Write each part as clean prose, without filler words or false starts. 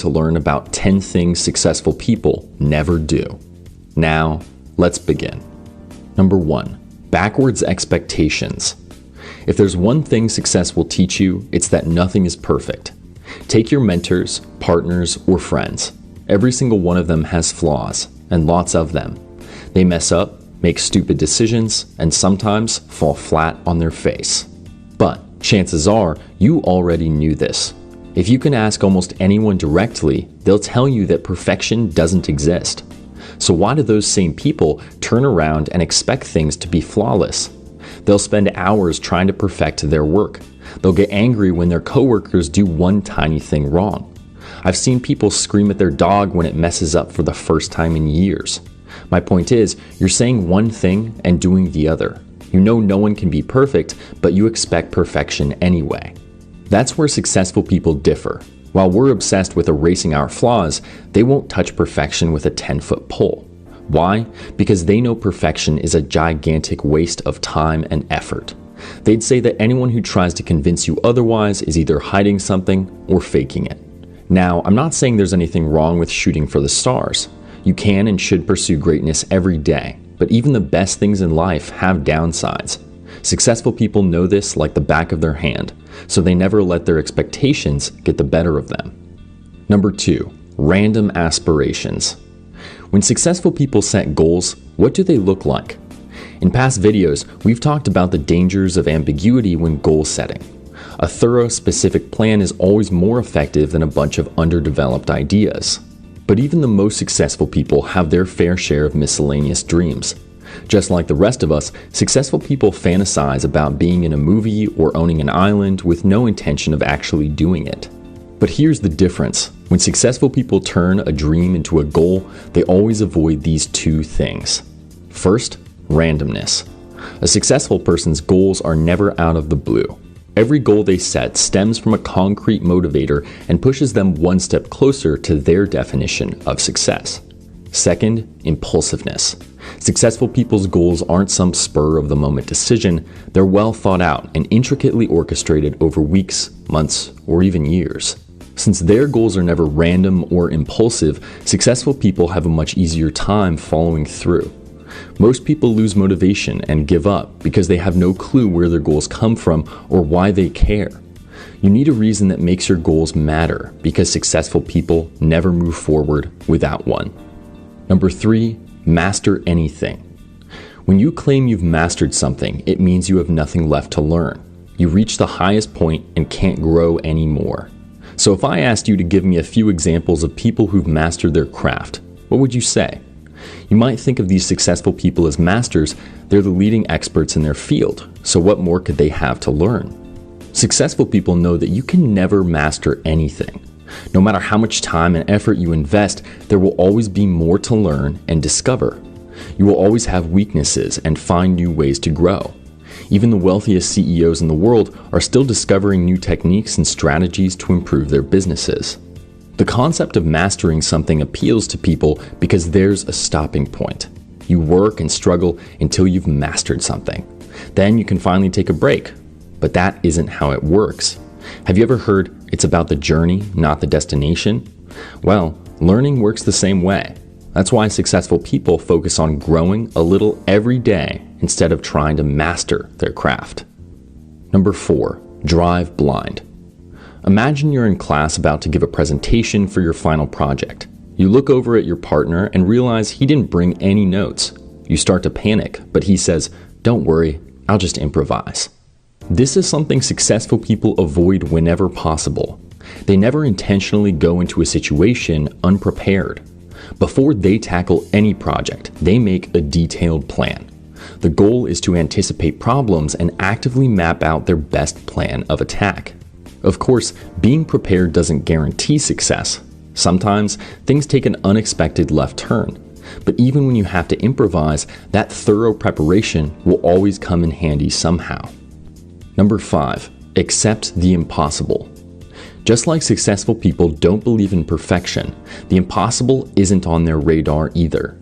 to learn about 10 things successful people never do. Now, let's begin. Number 1, backwards expectations. If there's one thing success will teach you, it's that nothing is perfect. Take your mentors, partners, or friends. Every single one of them has flaws, and lots of them. They mess up, make stupid decisions, and sometimes fall flat on their face. But chances are you already knew this. If you can ask almost anyone directly, they'll tell you that perfection doesn't exist. So why do those same people turn around and expect things to be flawless? They'll spend hours trying to perfect their work. They'll get angry when their coworkers do one tiny thing wrong. I've seen people scream at their dog when it messes up for the first time in years. My point is, you're saying one thing and doing the other. You know no one can be perfect, but you expect perfection anyway. That's where successful people differ. While we're obsessed with erasing our flaws, they won't touch perfection with a 10-foot pole. Why? Because they know perfection is a gigantic waste of time and effort. They'd say that anyone who tries to convince you otherwise is either hiding something or faking it. Now, I'm not saying there's anything wrong with shooting for the stars. You can and should pursue greatness every day, but even the best things in life have downsides. Successful people know this like the back of their hand, so they never let their expectations get the better of them. Number 2, random aspirations. When successful people set goals, what do they look like? In past videos, we've talked about the dangers of ambiguity when goal setting. A thorough, specific plan is always more effective than a bunch of underdeveloped ideas. But even the most successful people have their fair share of miscellaneous dreams. Just like the rest of us, successful people fantasize about being in a movie or owning an island with no intention of actually doing it. But here's the difference. When successful people turn a dream into a goal, they always avoid these two things. First, randomness. A successful person's goals are never out of the blue. Every goal they set stems from a concrete motivator and pushes them one step closer to their definition of success. Second, impulsiveness. Successful people's goals aren't some spur-of-the-moment decision. They're well thought out and intricately orchestrated over weeks, months, or even years. Since their goals are never random or impulsive, successful people have a much easier time following through. Most people lose motivation and give up because they have no clue where their goals come from or why they care. You need a reason that makes your goals matter because successful people never move forward without one. Number 3, master anything. When you claim you've mastered something, it means you have nothing left to learn. You reach the highest point and can't grow anymore. So if I asked you to give me a few examples of people who've mastered their craft, what would you say? You might think of these successful people as masters. They're the leading experts in their field, so what more could they have to learn? Successful people know that you can never master anything. No matter how much time and effort you invest, there will always be more to learn and discover. You will always have weaknesses and find new ways to grow. Even the wealthiest CEOs in the world are still discovering new techniques and strategies to improve their businesses. The concept of mastering something appeals to people because there's a stopping point. You work and struggle until you've mastered something. Then you can finally take a break. But that isn't how it works. Have you ever heard it's about the journey, not the destination? Well, learning works the same way. That's why successful people focus on growing a little every day instead of trying to master their craft. Number 4, drive blind. Imagine you're in class about to give a presentation for your final project. You look over at your partner and realize he didn't bring any notes. You start to panic, but he says, "Don't worry, I'll just improvise." This is something successful people avoid whenever possible. They never intentionally go into a situation unprepared. Before they tackle any project, they make a detailed plan. The goal is to anticipate problems and actively map out their best plan of attack. Of course, being prepared doesn't guarantee success. Sometimes things take an unexpected left turn. But even when you have to improvise, that thorough preparation will always come in handy somehow. Number 5, accept the impossible. Just like successful people don't believe in perfection, the impossible isn't on their radar either.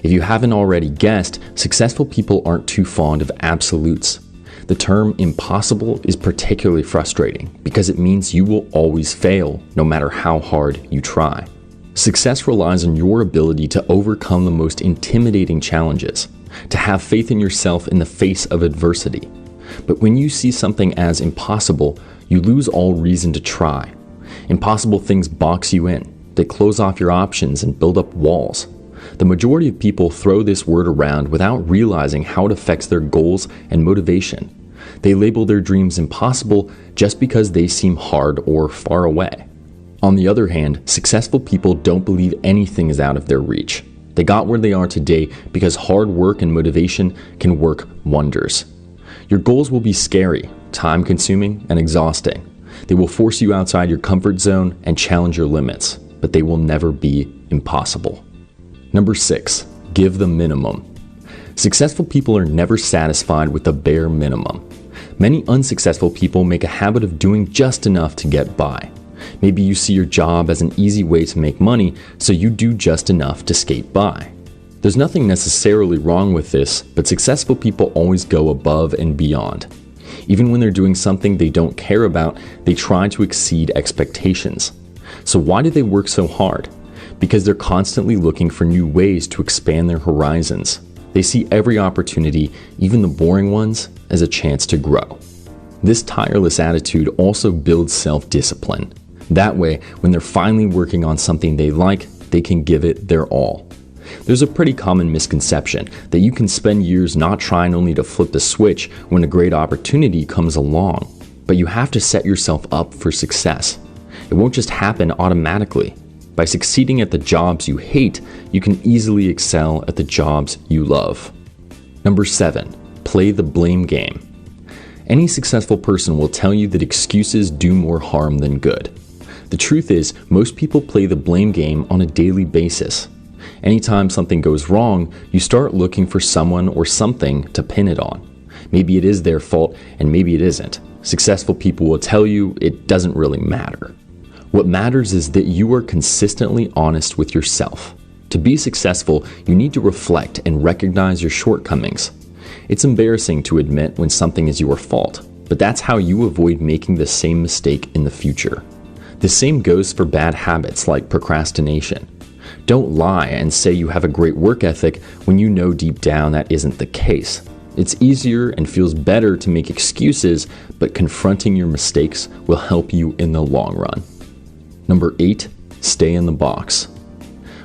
If you haven't already guessed, successful people aren't too fond of absolutes. The term impossible is particularly frustrating because it means you will always fail no matter how hard you try. Success relies on your ability to overcome the most intimidating challenges, to have faith in yourself in the face of adversity. But when you see something as impossible, you lose all reason to try. Impossible things box you in. They close off your options and build up walls. The majority of people throw this word around without realizing how it affects their goals and motivation. They label their dreams impossible just because they seem hard or far away. On the other hand, successful people don't believe anything is out of their reach. They got where they are today because hard work and motivation can work wonders. Your goals will be scary, time-consuming, and exhausting. They will force you outside your comfort zone and challenge your limits, but they will never be impossible. Number 6, give the minimum. Successful people are never satisfied with the bare minimum. Many unsuccessful people make a habit of doing just enough to get by. Maybe you see your job as an easy way to make money, so you do just enough to skate by. There's nothing necessarily wrong with this, but successful people always go above and beyond. Even when they're doing something they don't care about, they try to exceed expectations. So why do they work so hard? Because they're constantly looking for new ways to expand their horizons. They see every opportunity, even the boring ones, as a chance to grow. This tireless attitude also builds self-discipline. That way, when they're finally working on something they like, they can give it their all. There's a pretty common misconception that you can spend years not trying only to flip the switch when a great opportunity comes along. But you have to set yourself up for success. It won't just happen automatically. By succeeding at the jobs you hate, you can easily excel at the jobs you love. Number 7, play the blame game. Any successful person will tell you that excuses do more harm than good. The truth is, most people play the blame game on a daily basis. Anytime something goes wrong, you start looking for someone or something to pin it on. Maybe it is their fault and maybe it isn't. Successful people will tell you it doesn't really matter. What matters is that you are consistently honest with yourself. To be successful, you need to reflect and recognize your shortcomings. It's embarrassing to admit when something is your fault, but that's how you avoid making the same mistake in the future. The same goes for bad habits like procrastination. Don't lie and say you have a great work ethic when you know deep down that isn't the case. It's easier and feels better to make excuses, but confronting your mistakes will help you in the long run. Number 8, stay in the box.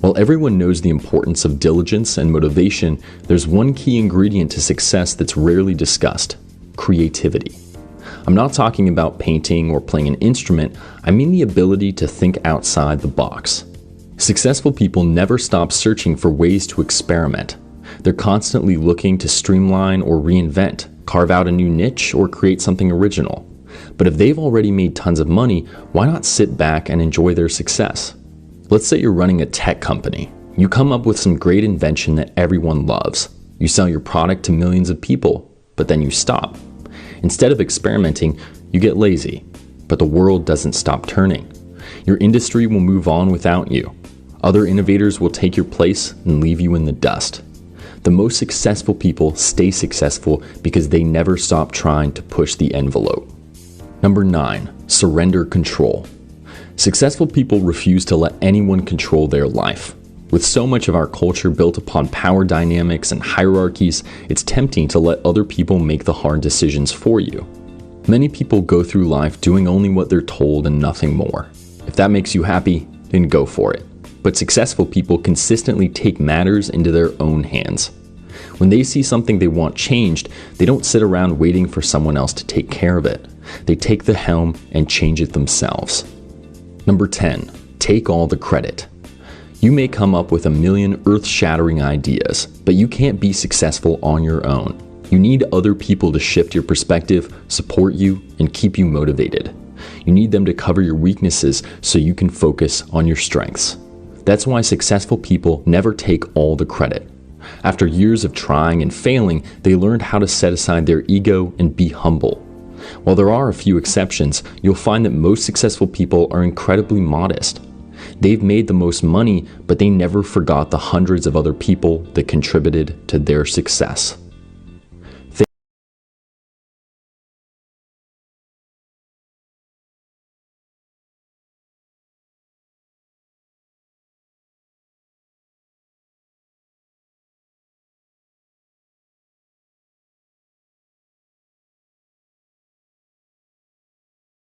While everyone knows the importance of diligence and motivation, there's one key ingredient to success that's rarely discussed: creativity. I'm not talking about painting or playing an instrument, I mean the ability to think outside the box. Successful people never stop searching for ways to experiment. They're constantly looking to streamline or reinvent, carve out a new niche, or create something original. But if they've already made tons of money, why not sit back and enjoy their success? Let's say you're running a tech company. You come up with some great invention that everyone loves. You sell your product to millions of people, but then you stop. Instead of experimenting, you get lazy. But the world doesn't stop turning. Your industry will move on without you. Other innovators will take your place and leave you in the dust. The most successful people stay successful because they never stop trying to push the envelope. Number 9, surrender control. Successful people refuse to let anyone control their life. With so much of our culture built upon power dynamics and hierarchies, it's tempting to let other people make the hard decisions for you. Many people go through life doing only what they're told and nothing more. If that makes you happy, then go for it. But successful people consistently take matters into their own hands. When they see something they want changed, they don't sit around waiting for someone else to take care of it. They take the helm and change it themselves. Number 10, take all the credit. You may come up with a million earth-shattering ideas, but you can't be successful on your own. You need other people to shift your perspective, support you, and keep you motivated. You need them to cover your weaknesses so you can focus on your strengths. That's why successful people never take all the credit. After years of trying and failing, they learned how to set aside their ego and be humble. While there are a few exceptions, you'll find that most successful people are incredibly modest. They've made the most money, but they never forgot the hundreds of other people that contributed to their success.